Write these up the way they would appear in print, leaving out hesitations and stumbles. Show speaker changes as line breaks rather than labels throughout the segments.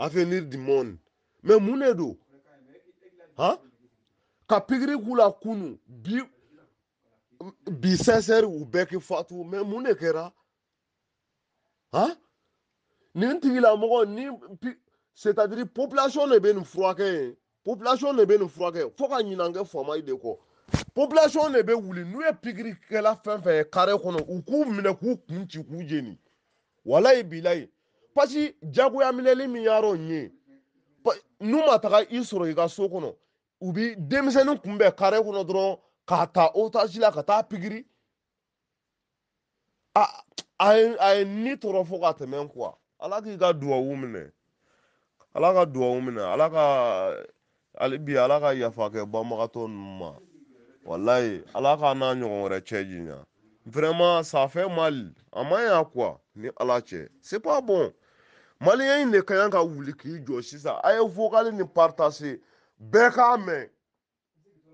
avenir du monde. Mais Mounedo, hein? Ka pigiri kula kunu bi sincère ou beki fatu mais mun kera hein ni tigila mogo ni c'est-à-dire population ne be ni fuake population ne be ni fuake fo ka nyinange fama ide ko population ne be wuli nu e pigiri kela fenfe kare kono u ku mine ku kunci ku jeni wallahi bilahi pasi jagoya mineli mi yaro nye nu ma taga i soro i ka so kono u bi denmisɛnnin kunbɛ kare kɔnɔ dɔrɔn k'a ta otage la ka taa pigiri a ye ni tɔɔrɔ fo ka tɛmɛ kuwa ala k'i ka duwawu minɛ ala ka duwawu minɛ ala ka ali bi ala ka yafa kɛ banbagatɔ ninnu ma wallahi ala k'a n'a ɲɔgɔn wɛrɛ cɛ jiɲa vraiment ça fait mal a man ɲa quoi ni ala cɛ c'est pas bon maliyɛn de ka kan ka wuli k'i jɔ sisan a ye vocal ni partager bɛɛ k'a mɛn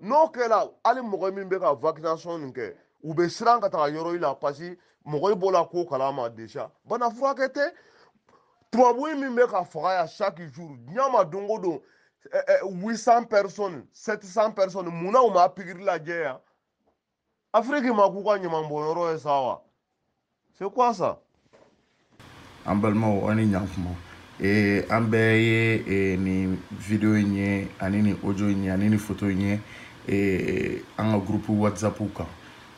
n'o kɛra hali mɔgɔ min bɛ ka vaccination nin kɛ u bɛ siran ka taga yɔrɔ i la parce que mɔgɔ i bɔra ko kalama déjà bana furakɛ tɛ tubabu min bɛ ka faga yan chaque jour diɲɛ ma don o don 800 personnes 700 personnes munna u ma pikiri lajɛ yan Afrique ma k'u ka ɲamanbɔnyɔrɔ ye sa wa c'est quoi ça
an balimaw ani ɲankuma an bɛɛ ye ni video in ye ani ni audio in ye ani ni photo in ye an ka groupe whatsapp kan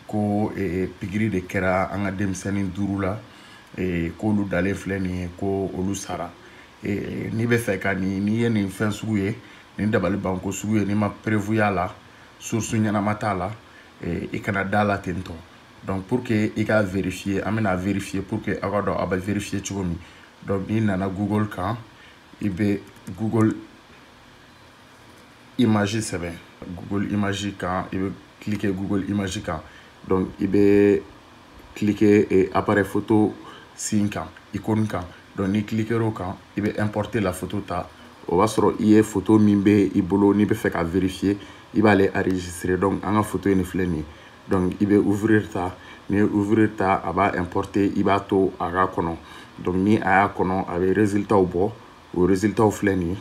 ko pikiri de kɛra an ka denmisɛnnin 5 la k'olu dalen filɛ nin ye ko olu sara n'i bɛ fɛ ka n'i ye nin fɛn sugu ye nin dabali banko sugu ye n'i ma prévoya la source ɲɛnama t'a la i kana da la ten tɔ donc pour que i ka vérifier an bɛna vérifier pour que aw ka dɔn aw bɛ vérifier cogo min donc n'i nana Google kan i bɛ Google image sɛbɛn Google image kan i bɛ cliquer Google image kan donc i bɛ cliquer appareil photo sin kan icône kan donc ni cliquer o kan i bɛ importer la photo ta o b'a sɔrɔ i ye photo min bɛ i bolo n'i bɛ fɛ ka vérifier i b'ale enregistrer donc an ka photo in filɛ nin ye donc i bɛ ouvrir ta ni ouvrir ta a b'a importer i b'a to a ka kɔnɔ donc ni a y'a kɔnɔ a bɛ résultat bɔ o résultat filɛ nin ye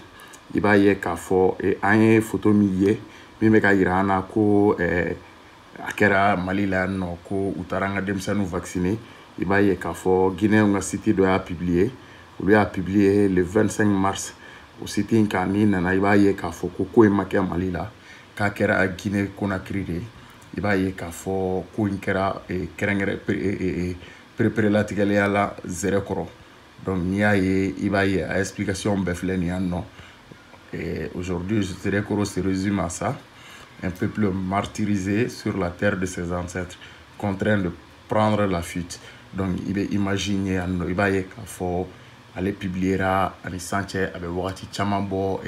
i b'a ye k'a fɔ an ye photo min ye min bɛ ka yira an na ko a kɛra Mali la yan nɔ ko u taara an ka denmisɛnninw vacciner i b'a ye k'a fɔ Guinéen ka site dɔ y'a publier olu y'a publier le 25 mars o site in kan n'i nana i b'a ye k'a fɔ ko in ma kɛ Mali la k'a kɛra Guinée Conakry de i b'a ye k'a fɔ ko in kɛra kɛrɛnkɛrɛn perepere-latigɛlenya la zɛrɛ kɔrɔ donc n'i y'a ye i b'a ye a explication bɛɛ filɛ nin yan nɔ aujourd'hui je dirais qu'on se résume à ça un peuple martyrisé sur la terre de ses ancêtres contraint de prendre la fuite donc i bɛ imaginer yan nɔ i b'a ye k'a fɔ ale publiera ani san cɛ a bɛ wagati caman bɔ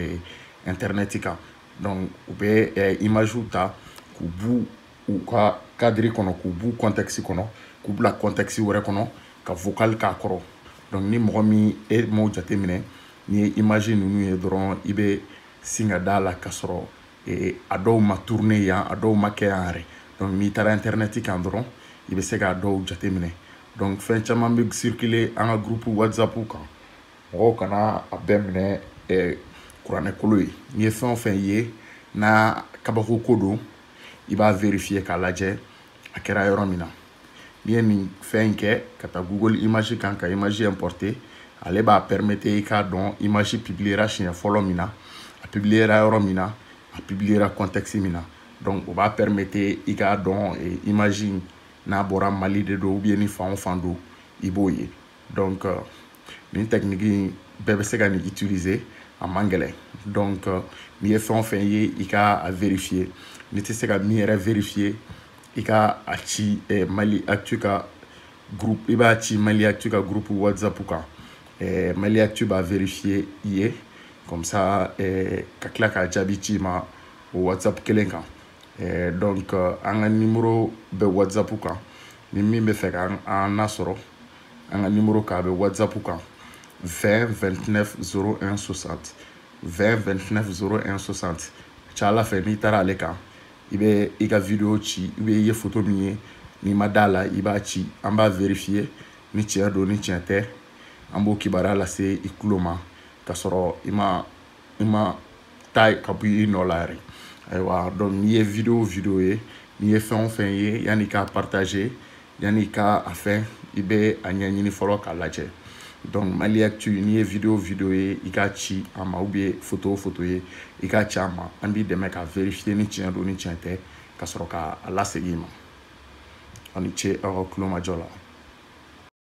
internet kan donc u bɛ image ta k'u bu u ka cadre kɔnɔ k'u bu contexte kɔnɔ k'u bila contexte wɛrɛ kɔnɔ ka vocal k'a kɔrɔ donc ni mɔgɔ min m'o jateminɛ ni ye image ninnu ye dɔrɔn i bɛ sin ka da la ka sɔrɔ a dɔw ma tourner yan a dɔw ma kɛ yan yɛrɛ donc n'i taara internet kan dɔrɔn i bɛ se k'a dɔw jateminɛ donc fɛn caman bɛ circuler an ka groupe whatsapp kan mɔgɔw kana a bɛɛ minɛ kuranɛ kolo ye n'i ye fɛn o fɛn ye n'a kabako ko don i b'a vérifier k'a lajɛ a kɛra yɔrɔ min na n'i ye nin fɛn in kɛ ka taa Google image kan ka image importer ale b'a permettre i k'a dɔn image publiera siɲɛ fɔlɔ min na a publiera yɔrɔ min na a publiera contexte min na donc o b'a permettre i k'a dɔn image n'a bɔra Mali de don ou bien ni fan o fan don i b'o ye donc nin technique in bɛɛ bɛ se ka nin utiliser a man gɛlɛn donc n'i ye fɛn o fɛn ye i ka a vérifier n'i tɛ se ka min yɛrɛ vérifier i ka a ci Mali Actu ka groupe i b'a ci Mali Actu ka groupe whatsapp kan Mali Actu b'a vérifier i ye comme ça ka tila k'a jaabi ci ma o whatsapp kelen kan donc an ka numéro bɛ whatsapp kan ni min bɛ fɛ k'an nasɔrɔ an ka numéro k'a bɛ whatsapp kan 20 29 01 60 20 29 01 60 ca ala fɛ n'i taara ale kan i bɛ i ka video ci i bɛ i ye photo min ye n'i ma d'a la i b'a ci an b'a vérifier ni tiɲɛ don ni tiɲɛ tɛ an b'o kibaruya lase i tulo ma k'a sɔrɔ i ma taa ka bɔ i nɔ la yɛrɛ. Ayiwa donc n'i ye video ye n'i ye fɛn o fɛn ye yanni k'a partager yanni k'a fɛn i bɛ a ɲɛɲini fɔlɔ k'a lajɛ. Donc Mali Actu n'i ye video ye i k'a ci an ma ou bien photo ye i k'a ci an ma an b'i dɛmɛ ka vérifier ni tiɲɛ don ni tiɲɛ tɛ ka sɔrɔ k'a lasegin i ma. Aw ni ce aw ka kulomajɔ la.